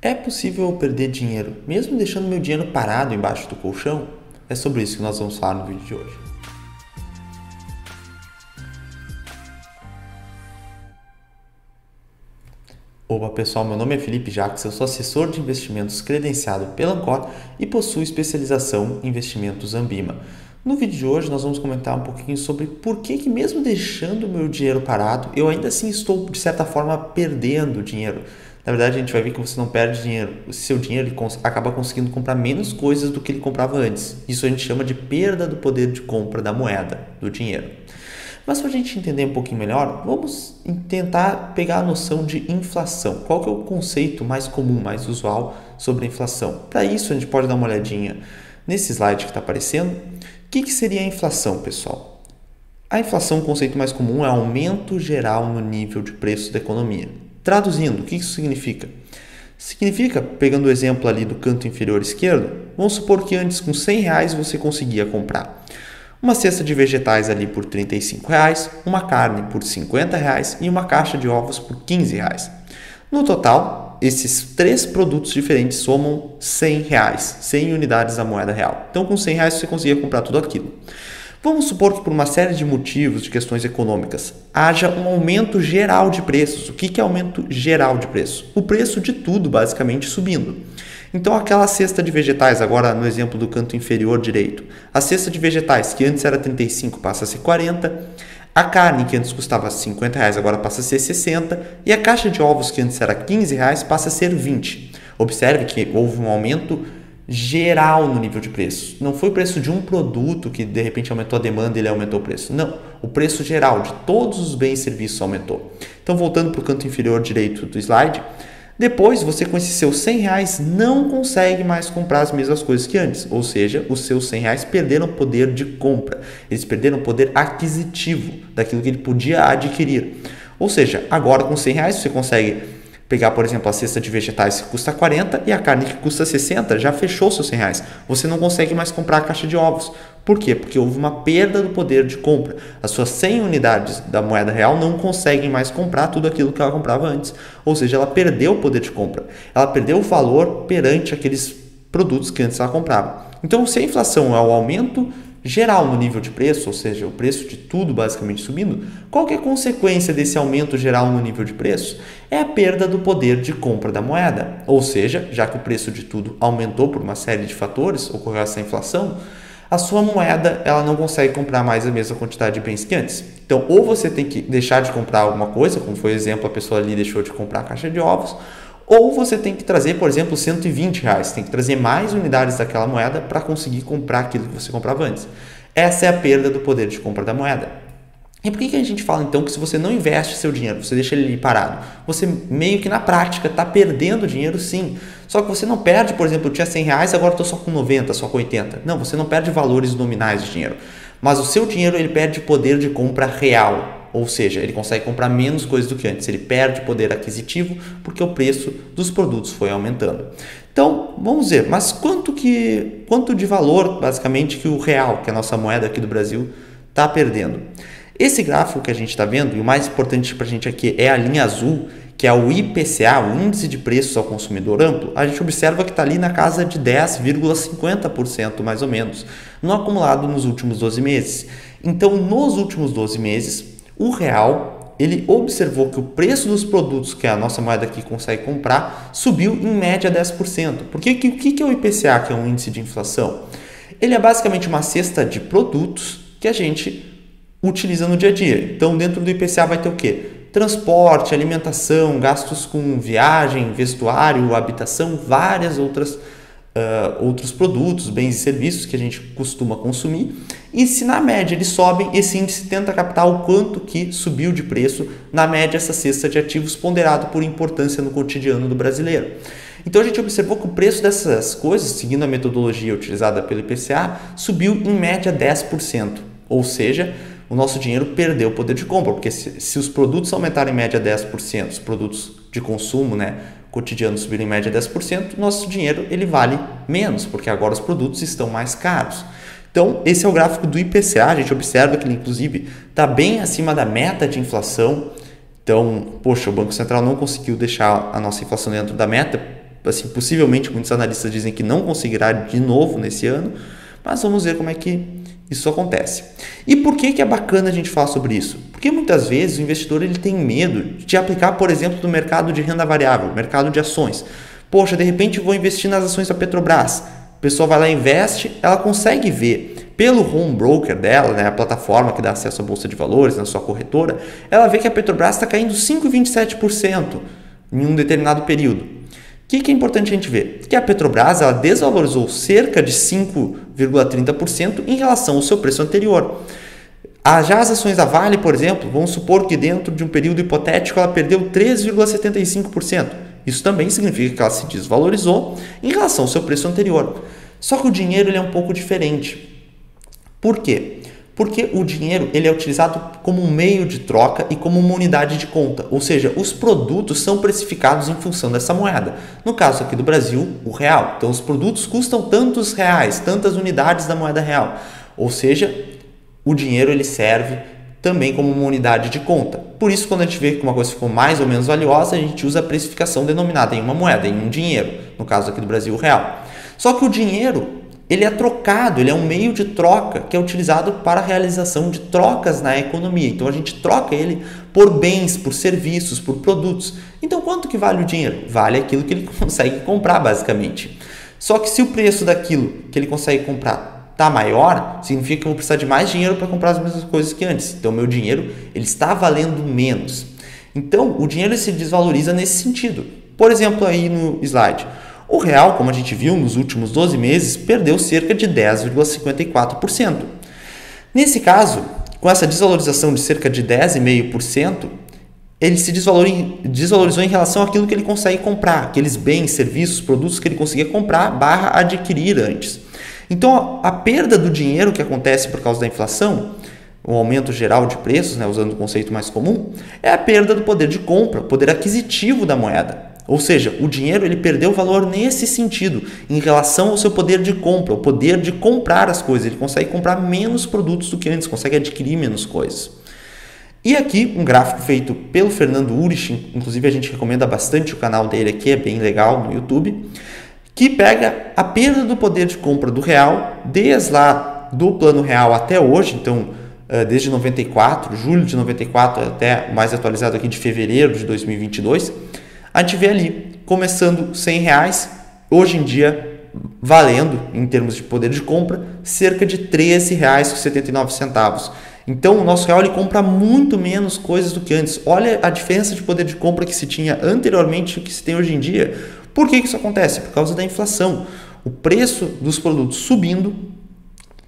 É possível eu perder dinheiro, mesmo deixando meu dinheiro parado embaixo do colchão? É sobre isso que nós vamos falar no vídeo de hoje. Opa pessoal, meu nome é Felipe Jacques, eu sou assessor de investimentos credenciado pela Ancor e possuo especialização em investimentos Ambima. No vídeo de hoje nós vamos comentar um pouquinho sobre por que mesmo deixando o meu dinheiro parado, eu ainda assim estou de certa forma perdendo dinheiro. Na verdade a gente vai ver que você não perde dinheiro, o seu dinheiro ele acaba conseguindo comprar menos coisas do que ele comprava antes. Isso a gente chama de perda do poder de compra da moeda, do dinheiro. Mas para a gente entender um pouquinho melhor, vamos tentar pegar a noção de inflação. Qual que é o conceito mais comum, mais usual sobre a inflação? Para isso, a gente pode dar uma olhadinha nesse slide que está aparecendo. O que seria a inflação, pessoal? A inflação, o conceito mais comum, é aumento geral no nível de preço da economia. Traduzindo, o que isso significa? Significa, pegando o exemplo ali do canto inferior esquerdo, vamos supor que antes com R$100 você conseguia comprar uma cesta de vegetais ali por R$35, uma carne por R$50 e uma caixa de ovos por R$15. No total, esses três produtos diferentes somam R$100, 100 unidades da moeda real. Então, com R$100 você conseguia comprar tudo aquilo. Vamos supor que por uma série de motivos, de questões econômicas, haja um aumento geral de preços. O que é aumento geral de preço? O preço de tudo, basicamente, subindo. Então, aquela cesta de vegetais, agora no exemplo do canto inferior direito, a cesta de vegetais que antes era 35 passa a ser 40, a carne que antes custava R$50 agora passa a ser 60 e a caixa de ovos que antes era R$15 passa a ser 20. Observe que houve um aumento geral no nível de preço. Não foi o preço de um produto que de repente aumentou a demanda e ele aumentou o preço. Não, o preço geral de todos os bens e serviços aumentou. Então, voltando para o canto inferior direito do slide, depois, você com esses seus R$100 não consegue mais comprar as mesmas coisas que antes. Ou seja, os seus R$100 perderam poder de compra. Eles perderam poder aquisitivo daquilo que ele podia adquirir. Ou seja, agora com R$100 você consegue pegar, por exemplo, a cesta de vegetais que custa 40 e a carne que custa 60, já fechou seus R$100. Você não consegue mais comprar a caixa de ovos. Por quê? Porque houve uma perda do poder de compra. As suas 100 unidades da moeda real não conseguem mais comprar tudo aquilo que ela comprava antes. Ou seja, ela perdeu o poder de compra. Ela perdeu o valor perante aqueles produtos que antes ela comprava. Então, se a inflação é o aumento geral no nível de preço, ou seja, o preço de tudo basicamente subindo, qual que é a consequência desse aumento geral no nível de preço? É a perda do poder de compra da moeda. Ou seja, já que o preço de tudo aumentou por uma série de fatores, ocorreu essa inflação, a sua moeda ela não consegue comprar mais a mesma quantidade de bens que antes. Então, ou você tem que deixar de comprar alguma coisa, como foi o exemplo, a pessoa ali deixou de comprar a caixa de ovos, ou você tem que trazer, por exemplo, R$120, tem que trazer mais unidades daquela moeda para conseguir comprar aquilo que você comprava antes. Essa é a perda do poder de compra da moeda. E por que a gente fala então que se você não investe seu dinheiro, você deixa ele ali parado, você meio que na prática está perdendo dinheiro sim. Só que você não perde, por exemplo, eu tinha R$100, agora estou só com 90, só com 80. Não, você não perde valores nominais de dinheiro. Mas o seu dinheiro ele perde poder de compra real. Ou seja, ele consegue comprar menos coisas do que antes. Ele perde poder aquisitivo porque o preço dos produtos foi aumentando. Então, vamos ver, mas quanto de valor, basicamente, que o real, que é a nossa moeda aqui do Brasil, está perdendo? Esse gráfico que a gente está vendo, e o mais importante para a gente aqui é a linha azul, que é o IPCA, o Índice de Preços ao Consumidor Amplo, a gente observa que está ali na casa de 10,50% mais ou menos, no acumulado nos últimos 12 meses. Então, nos últimos 12 meses, o real, ele observou que o preço dos produtos que a nossa moeda aqui consegue comprar subiu em média 10%. Porque o que é o IPCA, que é um índice de inflação? Ele é basicamente uma cesta de produtos que a gente utiliza no dia a dia. Então, dentro do IPCA vai ter o quê? Transporte, alimentação, gastos com viagem, vestuário, habitação, várias outros produtos, bens e serviços que a gente costuma consumir. E se na média eles sobem, esse índice tenta captar o quanto que subiu de preço, na média, essa cesta de ativos ponderado por importância no cotidiano do brasileiro. Então a gente observou que o preço dessas coisas, seguindo a metodologia utilizada pelo IPCA, subiu em média 10%. Ou seja, o nosso dinheiro perdeu o poder de compra, porque se os produtos aumentarem em média 10%, os produtos de consumo, cotidiano subirem em média 10%, nosso dinheiro ele vale menos, porque agora os produtos estão mais caros. Então, esse é o gráfico do IPCA, a gente observa que ele, inclusive, está bem acima da meta de inflação. Então, poxa, o Banco Central não conseguiu deixar a nossa inflação dentro da meta, Assim, possivelmente muitos analistas dizem que não conseguirá de novo nesse ano, mas vamos ver como é que isso acontece. E por que é bacana a gente falar sobre isso? Porque muitas vezes o investidor ele tem medo de aplicar, por exemplo, no mercado de renda variável, mercado de ações. Poxa, de repente vou investir nas ações da Petrobras. A pessoa vai lá e investe, ela consegue ver pelo home broker dela, né, a plataforma que dá acesso à bolsa de valores, na sua corretora, ela vê que a Petrobras está caindo 5,27% em um determinado período. O que é importante a gente ver? Que a Petrobras ela desvalorizou cerca de 5,30% em relação ao seu preço anterior. Já as ações da Vale, por exemplo, vamos supor que dentro de um período hipotético ela perdeu 3,75%. Isso também significa que ela se desvalorizou em relação ao seu preço anterior. Só que o dinheiro ele é um pouco diferente. Por quê? Porque o dinheiro ele é utilizado como um meio de troca e como uma unidade de conta. Ou seja, os produtos são precificados em função dessa moeda. No caso aqui do Brasil, o real. Então, os produtos custam tantos reais, tantas unidades da moeda real. Ou seja, o dinheiro ele serve também como uma unidade de conta. Por isso, quando a gente vê que uma coisa ficou mais ou menos valiosa, a gente usa a precificação denominada em uma moeda, em um dinheiro. No caso aqui do Brasil, o real. Só que o dinheiro ele é trocado, ele é um meio de troca que é utilizado para a realização de trocas na economia. Então a gente troca ele por bens, por serviços, por produtos. Então quanto que vale o dinheiro? Vale aquilo que ele consegue comprar, basicamente. Só que se o preço daquilo que ele consegue comprar está maior, significa que eu vou precisar de mais dinheiro para comprar as mesmas coisas que antes. Então meu dinheiro ele está valendo menos. Então o dinheiro se desvaloriza nesse sentido. Por exemplo, aí no slide, o real, como a gente viu nos últimos 12 meses, perdeu cerca de 10,54%. Nesse caso, com essa desvalorização de cerca de 10,5%, ele se desvalorizou em relação àquilo que ele consegue comprar, aqueles bens, serviços, produtos que ele conseguia comprar / adquirir antes. Então, a perda do dinheiro que acontece por causa da inflação, o aumento geral de preços, né, usando o conceito mais comum, é a perda do poder de compra, poder aquisitivo da moeda. Ou seja, o dinheiro ele perdeu valor nesse sentido, em relação ao seu poder de compra, o poder de comprar as coisas. Ele consegue comprar menos produtos do que antes, consegue adquirir menos coisas. E aqui um gráfico feito pelo Fernando Urich, inclusive a gente recomenda bastante o canal dele aqui, é bem legal no YouTube, que pega a perda do poder de compra do real, desde lá do plano real até hoje, então desde 94, julho de 94 até mais atualizado aqui de fevereiro de 2022, a gente vê ali, começando R$100, hoje em dia valendo, em termos de poder de compra, cerca de R$13,79. Então, o nosso real ele compra muito menos coisas do que antes. Olha a diferença de poder de compra que se tinha anteriormente e que se tem hoje em dia. Por que isso acontece? Por causa da inflação. O preço dos produtos subindo,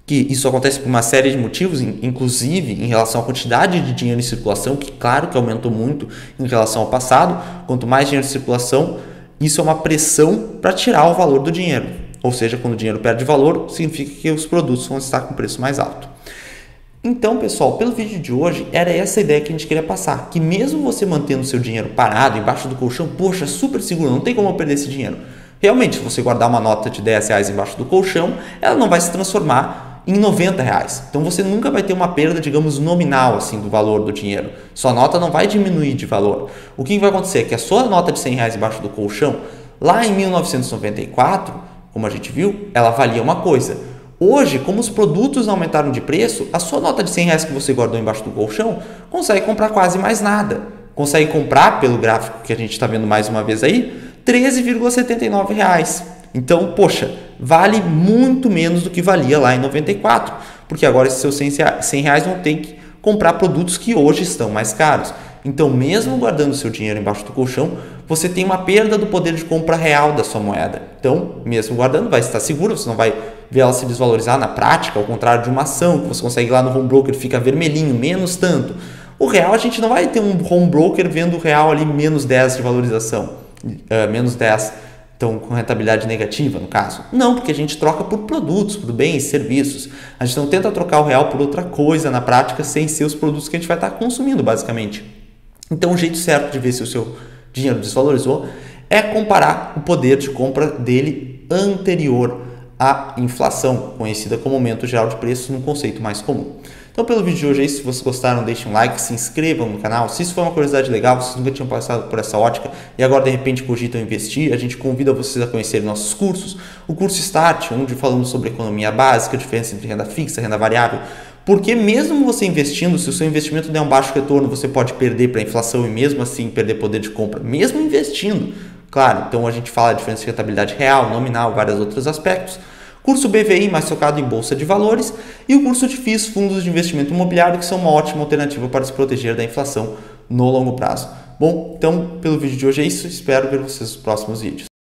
que isso acontece por uma série de motivos, inclusive em relação à quantidade de dinheiro em circulação, que claro que aumentou muito em relação ao passado. Quanto mais dinheiro em circulação, isso é uma pressão para tirar o valor do dinheiro. Ou seja, quando o dinheiro perde valor, significa que os produtos vão estar com preço mais alto. Então, pessoal, pelo vídeo de hoje, era essa a ideia que a gente queria passar. Que mesmo você mantendo o seu dinheiro parado embaixo do colchão, poxa, super seguro, não tem como eu perder esse dinheiro. Realmente, se você guardar uma nota de R$10 embaixo do colchão, ela não vai se transformar em R$90. Então você nunca vai ter uma perda, digamos, nominal assim, do valor do dinheiro. Sua nota não vai diminuir de valor. O que vai acontecer é que a sua nota de R$100 embaixo do colchão, lá em 1994, como a gente viu, ela valia uma coisa. Hoje, como os produtos aumentaram de preço, a sua nota de R$100 que você guardou embaixo do colchão consegue comprar quase mais nada. Consegue comprar, pelo gráfico que a gente está vendo mais uma vez aí, R$13,79. Então, poxa, vale muito menos do que valia lá em 94, porque agora esses seus R$100 vão ter que comprar produtos que hoje estão mais caros. Então, mesmo guardando seu dinheiro embaixo do colchão, você tem uma perda do poder de compra real da sua moeda. Então, mesmo guardando, vai estar seguro, você não vai ver ela se desvalorizar na prática, ao contrário de uma ação que você consegue ir lá no home broker e fica vermelhinho, menos tanto. O real, a gente não vai ter um home broker vendo o real ali menos 10 de valorização, menos 10, então com rentabilidade negativa no caso. Não, porque a gente troca por produtos, por bens, serviços. A gente não tenta trocar o real por outra coisa na prática sem ser os produtos que a gente vai estar consumindo basicamente. Então o jeito certo de ver se o seu dinheiro desvalorizou é comparar o poder de compra dele anterior à inflação, conhecida como aumento geral de preços num conceito mais comum. Então, pelo vídeo de hoje é isso. Se vocês gostaram, deixem um like, se inscrevam no canal. Se isso foi uma curiosidade legal, vocês nunca tinham passado por essa ótica e agora de repente cogitam investir, a gente convida vocês a conhecer nossos cursos. O curso Start, onde falamos sobre economia básica, a diferença entre renda fixa e renda variável. Porque mesmo você investindo, se o seu investimento der um baixo retorno, você pode perder para a inflação e mesmo assim perder poder de compra, mesmo investindo. Claro, então a gente fala de diferença de rentabilidade real, nominal, vários outros aspectos. Curso BVI, mais focado em Bolsa de Valores. E o curso de FIIs, Fundos de Investimento Imobiliário, que são uma ótima alternativa para se proteger da inflação no longo prazo. Bom, então pelo vídeo de hoje é isso. Espero ver vocês nos próximos vídeos.